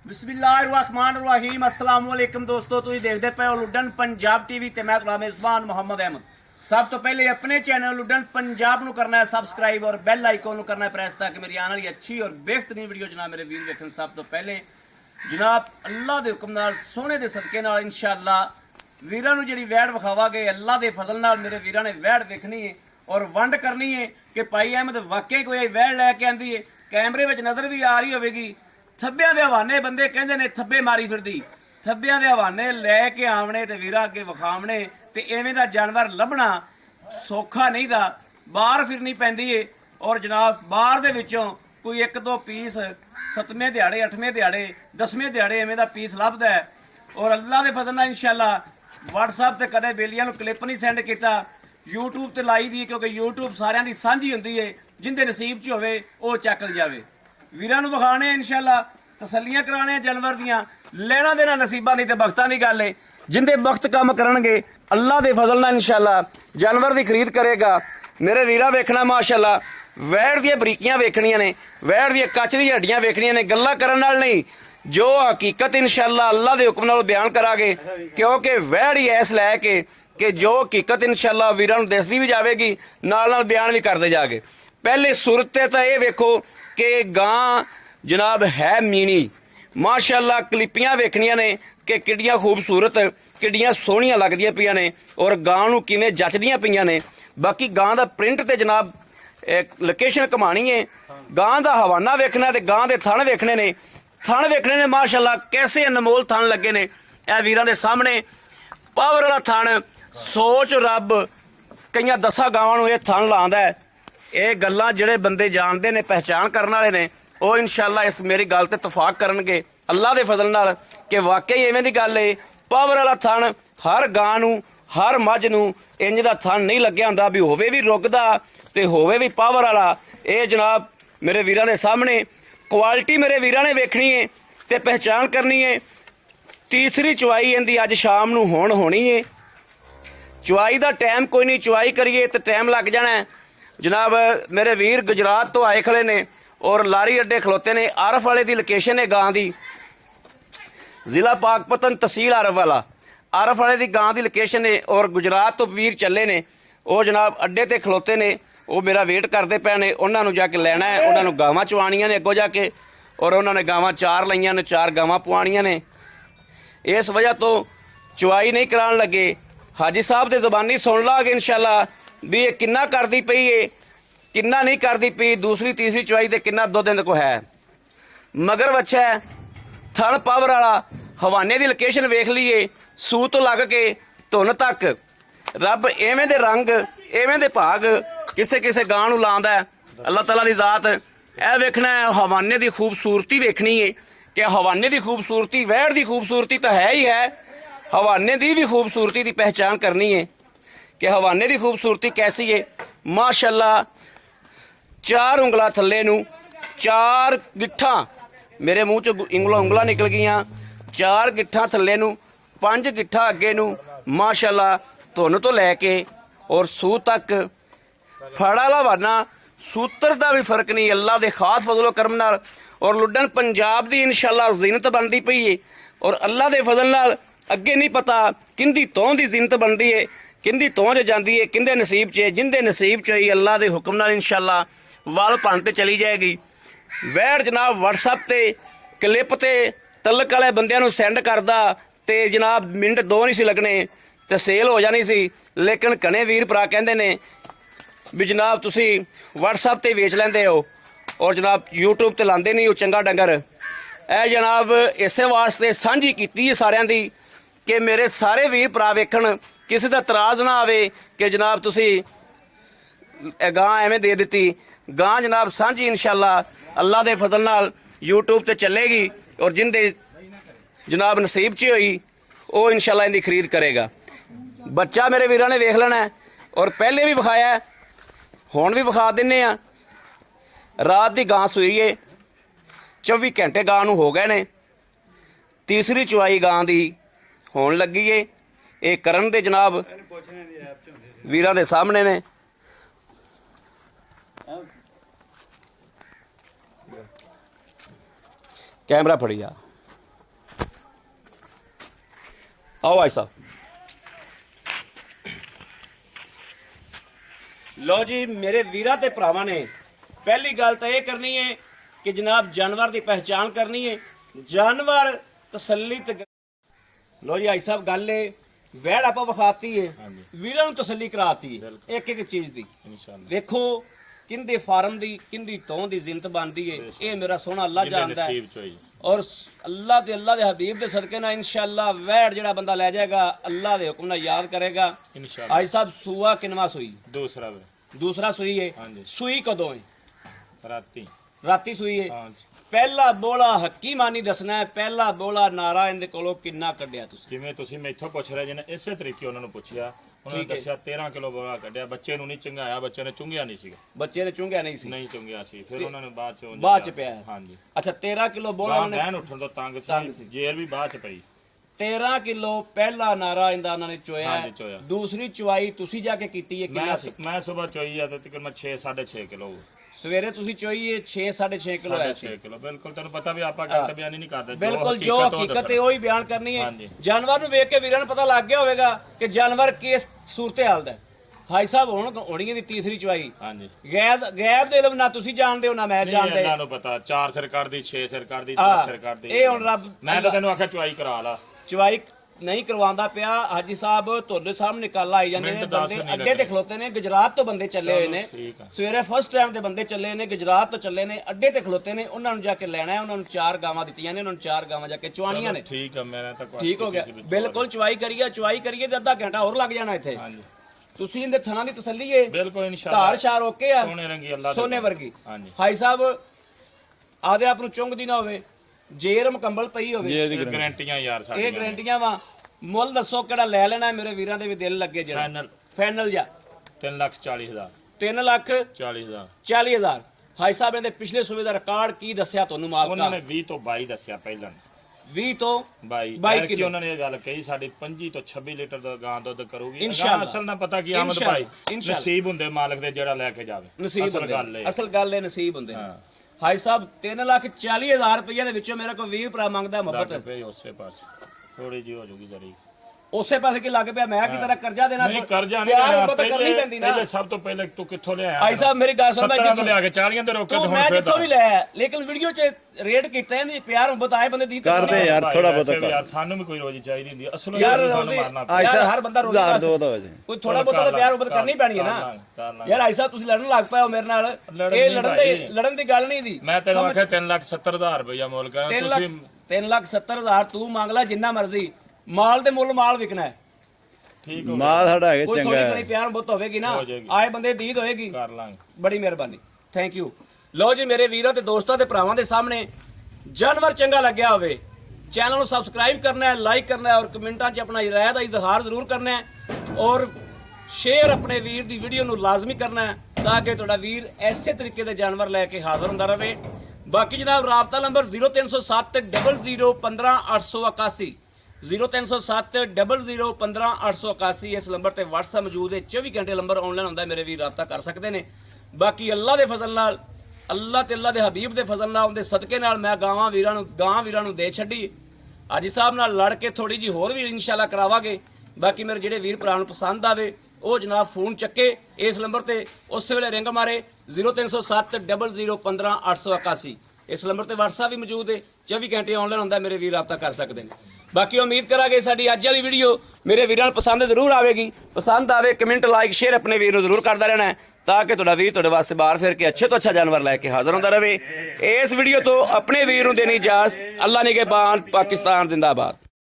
बिस्मिल्लाहिर्रहमानिर्रहीम अस्सलाम वालेकुम दोस्तों, तुम देखते पे हो लुडन पंजाब टीवी ते मैं तुहाडा मेज़बान मोहम्मद अहमद। सब तो पहले अपने चैनल लुडन पंजाब नू करना है सबसक्राइब और बेल आइकन नू करना है प्रेस, ताकि मेरी आने वाली अच्छी और बेहतरीन वीडियो जनाब मेरे वीर देखन। सब तो पहले जनाब अल्लाह के हुक्म नाल सोने के सदके नाल इंशाअल्लाह वीरां नू जिहड़ी वैड़ विखावांगे अल्लाह के फजल नाल मेरे वीरां ने वैड़ देखनी है और वंड करनी है कि भाई अहमद वाकई कोई वैड़ लैके आंदी है, कैमरे में नज़र भी आ रही होगी। थब्बियां दे हवाने बंदे कहंदे ने थब्बे मारी फिरदी, थब्बियां दे हवाने लैके आवणे ते वीरा अगे विखावणे ते एवें दा जानवर लभना सौखा नहीं दा। बाहर फिरनी पैंदी है और जनाब बाहर दे विचों कोई एक दो पीस सतवें दिहाड़े अठवें दिहाड़े दसवें दिहाड़े एवें दा पीस लभदा है। और अल्लाह दे फजल नाल इंशाअल्लाह व्हाट्सएप ते कदे बेलियां नूं क्लिप नहीं सेंड कीता, यूट्यूब ते लाई दी, क्योंकि यूट्यूब सारियां दी सांझी हुंदी है, जिंदे नसीब च होवे ओह चक जावे। वीरां नूं विखाणे इंशाअल्लाह, तसल्लियां कराने जानवर दियां, लेना देना नसीबां दी ते बख्तां दी गल है। जिंदे वक्त काम करनगे अल्लाह दे फजल नाल इंशाअल्लाह जानवर दी खरीद करेगा। मेरे वीरा वेखना माशाअल्लाह वैड़ दी बरीकियां वेखणियां ने, वैड़ दी कच दी हड्डियां वेखणियां ने, गल्लां करन नाल नहीं, जो हकीकत इंशाअल्लाह अल्लाह दे हुक्म नाल बयान करांगे, क्योंकि वैड़ ही ऐस लैके कि जो हकीकत इंशाअल्लाह वीरां नूं दसदी भी जावेगी नाल नाल बयान भी करदे जागे। पहले सूरत ते तां इह वेखो कि गां जनाब है मीनी माशाअल्लाह, क्लिपियां वेखनियां ने कि किड्डियां खूबसूरत किड्डियां सोहणियां लगदियां पियां ने और गां नूं किवें जचदियां पियां ने। बाकी गां दा प्रिंट ते जनाब लोकेशन घुमानी है, गां दा हवाना वेखना ते गां दे थण वेखने ने, थण वेखने ने माशाअल्लाह कैसे अनमोल थण लगे ने। ए वीरां दे सामने पावर वाला थण, सोच रब कईयां 10 गावां नूं इह थण लांदा है। ये गल्लां जिहड़े बंदे जानते ने पहचान करने वाले ने वो इंशाअल्लाह इस मेरी गल ते इतफाक करनगे अल्लाह दे फजल नाल कि वाकई इवें दी गल है। पावर वाला थण हर गां नूं हर मझ नूं इंज दा थण नहीं लग्या हुंदा भी होवे भी रुगदा ते होवे भी पावर वाला। ये जनाब मेरे वीरां दे सामने क्वालिटी मेरे वीरां ने वेखनी है ते पहचान करनी है। तीसरी चुवाई इहदी अज शाम नूं होनी है। चुवाई का टाइम कोई नहीं, चुवाई करिए तो टाइम लग जाना है। जनाब मेरे वीर गुजरात तो आए खड़े ने और लारी अड्डे खलोते ने। आरफ वाले की लोकेशन है गां की, जिला पाकपतन तहसील आरफ वाला, आरफ वाले की गां की लोकेशन है और गुजरात तो वीर चले ने, वो जनाब अड्डे ते खलोते ने, वो मेरा वेट करते पे ने। उन्होंने जाके लैना है, उन्होंने गावां चवानियां ने अगों जाके और उन्होंने गावां 4 लईयां ने, 4 गावां पवानियां ने। इस वजह तो चुवाई नहीं करान लगे। हाजी साहब के जबानी सुन लागे इंशाअल्लाह भी ये किन्ना करती पई है किन्ना नहीं करती पई। दूसरी तीसरी चुवाई तो किन्ना दुध इहदे को है। मगर बच्चा है थण पावर वाला, हवाने की लोकेशन वेख लीए, सूह तो लग के धुन तक रब एवें दे रंग एवें दे भाग किसे किसे गां नूं लांदा है। अल्लाह ताला दी जात यह वेखना है, हवाने की खूबसूरती वेखनी है कि हवाने की खूबसूरती वैड़ की खूबसूरती तो है ही है, हवाने की भी खूबसूरती की पहचान करनी है कि हवाने की खूबसूरती कैसी है। माशाअल्लाह 4 उंगलां थल्ले नूं 4 गिट्ठां, मेरे मूँह चों उंगलां निकल गईयां, 4 गिट्ठां थल्ले नूं 5 गिट्ठां अगे नूं माशाअल्लाह धुन तो लैके और सूह तक फड़ा हवाना, सूत्र का भी फर्क नहीं। अल्लाह के खास फजलो करम नाल और लुडन पंजाब की इंशाअल्लाह जीनत बनती पई है और अल्लाह के फजल नाल अगे नहीं पता किंदी तौं की जीनत बनती है, किंदी तौं च जाती है, किंदे नसीब च, जिंदे नसीब च ही अल्लाह के हुक्म नाल इंशाअल्लाह वाल भन चली जाएगी। वैड़ जनाब व्हाट्सएप ते क्लिप ते तलक वाले बंदियां नूं सेंड करदा ते जनाब मिनट 2 नहीं सी लगने ते सेल हो जानी सी। लेकिन घने वीर भरा कहंदे ने भी जनाब तुसी व्हाट्सएप ते वेच लैंदे हो और जनाब यूट्यूब ते लांदे नहीं हो चंगा डंगर। ए जनाब इसे वास्ते सांझी कीती है सारियां दी कि मेरे सारे वीर भरा वेखण, किसी का तराज ना आवे कि जनाब तुसी गां एवें दे दित्ती। गां जनाब सांझी इंशाअल्लाह अल्लाह दे फजल नाल यूट्यूब ते चलेगी और जिंदे जनाब नसीब च होई वो इंशाअल्लाह इनकी खरीद करेगा। बच्चा मेरे वीरां ने वेख लेना है और पहले भी विखाया, हुण भी विखा दिन्ने आ। रात की गां सूई है, 24 घंटे गां नूं हो गए ने, तीसरी चुवाई गां की होण लगी है। ये करन दे जनाब वीरां दे सामने ने। कैमरा फड़ी जा। आओ भाई साहब। लो जी मेरे वीरा ते भरावां ने पहली गल तो यह करनी है कि जनाब जानवर की पहचान करनी है। जानवर तसल्ली लो जी भाई साहब गल वैड़ आप विखाती है, वीरा नूं तसल्ली कराती है एक एक चीज की। देखो किंदे फार्म दी किंदी तों दी जिंत बनदी है, ये मेरा सोहना अल्लाह जानदा है। और अल्लाह दे हबीब दे सदके ना इंशाअल्लाह वैड़ जेड़ा बंदा ले जाएगा अल्लाह दे हुक्म नाल याद करेगा इंशाअल्लाह। भाई साहब सुआ किनवा सुई? दूसरा सुई है। सुई कदों है? राती सुई है। पहला बोला हकीमानी दसना है, पहला बोला नारा इनदे कोलों किन्ना कड्डिया तुसीं? जिवें तुसीं मैथों पुछ रहे जी ने इसे तरीके उन्हां नूं पुछिया, उन्होंने दस्सिया 13 किलो बोला कड्डिया। बच्चे नूं नहीं चंगाया, बच्चे ने चुंगिया नहीं सीगा। बच्चे ने चुंगिया नहीं सी? नहीं चुंगिया सी। फिर उन्होंने बाद च पिया। हां जी। अच्छा 13 किलो बोला उन्होंने बहन उठण तो तंग सी, जेर भी बाद च पई। 13 किलो पहला नारा इंदा उन्होंने चोया। दूसरी चुवाई तुसीं जाके कीती है किन्ना सी? मैं सुबह चोई है तो तकरीबन 6 6.5 किलो। सवेरे तुसी चोई 6 6.5 किलो है। 6 किलो बिल्कुल तेन पता भी आपा गलत बयान नहीं करते। बिल्कुल जो हकीकत है वही बयान करनी है। जानवर ਨੂੰ ਵੇਖ ਕੇ ਵੀਰਾਂ ਨੂੰ ਪਤਾ ਲੱਗ ਗਿਆ ਹੋਵੇਗਾ ਕਿ ਜਾਨਵਰ ਕਿਸ ਸੂਰਤੇ ਹਾਲ ਦਾ। ਹਾਈ ਸਾਹਿਬ ਹੁਣ ਹੋਣੀ ਦੀ ਤੀਸਰੀ ਚਵਾਈ। ਹਾਂਜੀ ਗੈਬ ਦੇ ਇਲਮ ਨਾ ਤੁਸੀਂ ਜਾਣਦੇ ਹੋ ਨਾ ਮੈਂ ਜਾਣਦੇ। ਇਹਨਾਂ ਨੂੰ ਪਤਾ 4 ਸਿਰ ਕੱਢਦੀ 6 ਸਿਰ ਕੱਢਦੀ 10 ਸਿਰ ਕੱਢਦੀ। ਇਹ ਹੁਣ ਰੱਬ ਮੈਂ ਤਾਂ ਤੈਨੂੰ ਆਖਿਆ ਚਵਾਈ ਕਰਾ ਲਾ। ਚਵਾਈ नहीं करवांदा पिया हाजी साहब तुहाडे सामने कल आई जांदे ने बंदे अड्डे ते खलोते ने। गुजरात तो बंदे चले हुए ने, सवेरे फर्स्ट टाइम दे बंदे चले ने, गुजरात तो चले ने, अड्डे ते खलोते ने। उन्हां नूं जाके लैणा है, उन्हां नूं 4 गावां दित्तियां ने, उन्हां नूं 4 गावां जाके चवाणियां ने। ठीक है मैं तो ठीक हो गया बिल्कुल। चवाई करिए ते अद्धा घंटा होर लग जाना इत्थे। तुसीं इहदे थणां दी तसल्ली है बिल्कुल इंशाअल्लाह। धार शार ओके आ सोने रंगी अल्लाह सोने वर्गी। हाई साहब आदे आप नूं चुंगदी ना होवे, जेर मुकम्मल पई होवे, गारंटियां यार साडी ये गारंटियां वा। मुल दसो केड़ा ले लेना है? मेरे वीरां दे भी दिल लगे जरा फाइनल जा 3,40,000 3,40,000 40,000। हाई साहब इहदे पिछले सूबे दा रिकॉर्ड की दस्सिया तुहानू? माल उन्होंने 20 तो 22 दस्सिया पहलां 20 तो 22 किलो। उन्होंने ये गल कही साडी 25 तो 26 लीटर दा गां दुध करूगी इंशाअल्लाह। असल ना पता की अहमद भाई नसीब हुंदे मालिक दे जेड़ा लेके जावे। नसीब असल गल है नसीब हुंदे। हाई साहब 3,40,000 रुपये दे विचों मेरे को 20 भरा मंगदा मुहब्बत उसे पास थोड़ी जी हो जूगी जरी उसे पासे की लग पिया। मैं की तरह कर्जा देना नहीं कर्जा नहीं देना करनी पैंदी ना। पहले सब तो पहले तू कित्थों ले आया? भाई साहब मेरी गल सुन, मैं जित्थों ले आके 40 ते रोके तो मैं जित्थों भी ले आया, लेकिन वीडियो च रेड कीते नहीं प्यार मोहब्बत आए बंदे दी कर दे यार थोड़ा बहुत कर यार। सानू भी कोई रोजी चाहिदी हुंदी असल यार मारना यार हर बंदा रोजी कोई थोड़ा बहुत तो प्यार मोहब्बत करनी पैनी है ना यार। भाई साहब तुसी लड़न लग पाए हो मेरे नाल, ए लड़न दी गल नहीं दी। मैं तेनू आखे 3,70,000 रुपया मोल कर, तुसी 3,70,000 तू मांग ला जिन्ना मर्जी। माल दे मुल माल विकना है। ठीक हो माल साडा है चंगा है, थोड़ी प्यार बहुत होवेगी ना, आए बंदे दीद होएगी कर लांगे। बड़ी मेहरबानी थैंक यू। लो जी मेरे वीरों ते दोस्तों ते भरावां दे सामने जानवर चंगा लग्या होवे चैनल नूं सबसक्राइब करना है, लाइक करना है और कमेंटां 'च अपना राय दा इजहार जरूर करना है और शेयर अपने वीर दी वीडियो नूं लाजमी करना है ताकि तुहाडा वीर ऐसे तरीके दे जानवर लैके हाज़र हुंदा रहे। बाकी जनाब राबता नंबर 0307 00 15 881 0307 00 15 881 इस नंबर ते WhatsApp मौजूद है। 24 घंटे नंबर ऑनलाइन होंदा, मेरे वीर राबता कर सकते हैं। बाकी अल्लाह दे फजल नाल अल्लाह ते अल्लाह दे हबीब दे फजल नाल उनके सदके नाल मैं गावां वीरां नूं दे छड्डी। हाजी साहब नाल लड़ के थोड़ी जी होर भी इंशाअल्लाह करावांगे। बाकी मेरे जिहड़े वीर भरा नूं पसंद आवे ਉਹ जनाब फोन चक्के इस नंबर ते उस वेले रिंग मारे 0307 00 15 881 इस नंबर ते WhatsApp भी मौजूद है। 24 घंटे ऑनलाइन होंदा, मेरे वीर राबता कर सकते हैं। बाकी उम्मीद करांगे साडी अज वाली वीडियो मेरे वीरां नूं पसंद जरूर आवेगी। पसंद आवे कमेंट लाइक शेयर अपने वीर नूं जरूर करदा रहना है ताकि तुहाडा वीर तुहाडे वास्ते बाहर फिर के अच्छे तो अच्छा जानवर लैके हाज़र होंदा रहे। इस वीडियो तो अपने वीर नूं देनी इजाज़त। अल्लाह निगहबान, पाकिस्तान जिंदाबाद।